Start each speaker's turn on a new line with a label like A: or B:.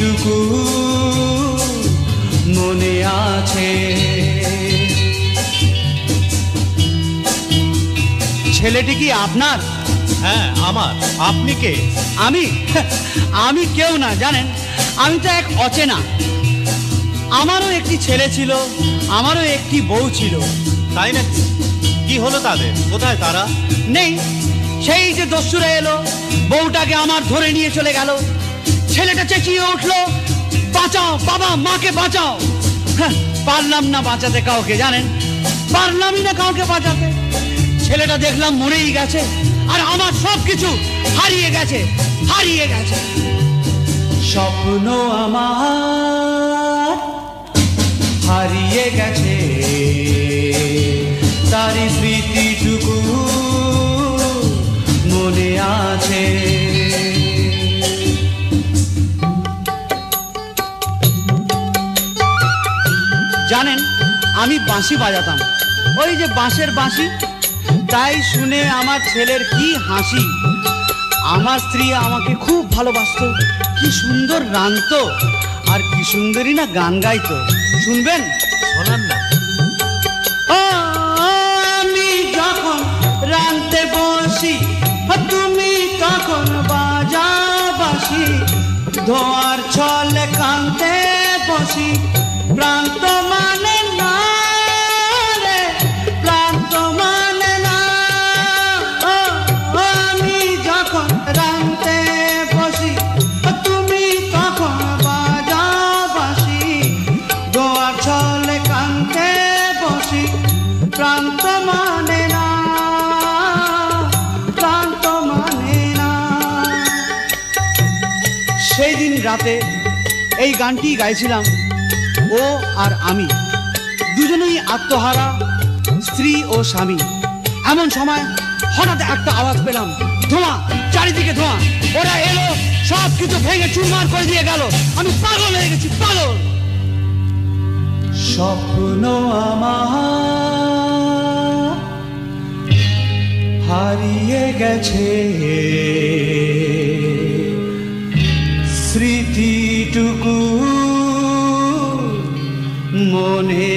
A: স্মৃতিটুকু মনে আছে। ছেলেটি কি আপনার?
B: হ্যাঁ আমার। আপনি কে?
A: আমি কেউ না জানেন, আমি তো এক অচেনা। আমারও একটি ছেলে ছিল, আমারও একটি বউ ছিল।
B: তাই নাকি? কি হলো তাদের? কোথায় তারা?
A: নেই, সেই যে দস্যুরা এলো, বউটাকে আমার ধরে নিয়ে চলে গেল। ছেলেটা চেঁচিয়ে উঠলো, বাঁচাও বাবা, মাকে বাঁচাও। পারলাম না বাঁচাতে কাউকে, জানেন, পারলামই না কাউকে বাঁচাতে। ছেলেটা দেখলাম মরেই গেছে, আর আমার সবকিছু হারিয়ে গেছে, হারিয়ে গেছে। স্বপ্ন আমার হারিয়ে গেছে, তারই স্মৃতিটুকু মনে আছে। জানেন, আমি বাঁশি বাজাতাম, ওই যে বাঁশের বাঁশি। তাই শুনে আমার ছেলের কি হাসি। আমার স্ত্রী আমাকে খুব ভালোবাসতো, কি সুন্দর রাঁধতো, আর কি সুন্দরী না গান গাইতো। শুনবেন?
B: শোনান না।
A: আমি যখন রাঁধতে বসি, তুমি তখন বাজাও বাঁশি। ধোয়ার ছলে কাঁদতে বসি, প্রান্ত মানে না রে, প্রান্ত মানে না। আমি যখন রাঁধতে বসি, তুমি তখন বাজাও বাঁশি। ধোয়ার ছলে কাঁদতে বসি, প্রান্ত মানে না, প্রান্ত মানে না। সেই দিন রাতে এই গানটি গাইছিলাম, ও আর আমি দুজনেই আত্মহারা, স্ত্রী ও স্বামী। এমন সময় হঠাৎ একটা আওয়াজ পেলাম, ধোঁয়া, চারিদিকে ধোঁয়া। ওরা এলো, সব কিছু ভেঙে চুরমার করে দিয়ে গেল। আমি পাগল হয়ে গেছি, পাগল। স্বপ্ন আমার হারিয়ে গেছে, স্মৃতিটুকু মনে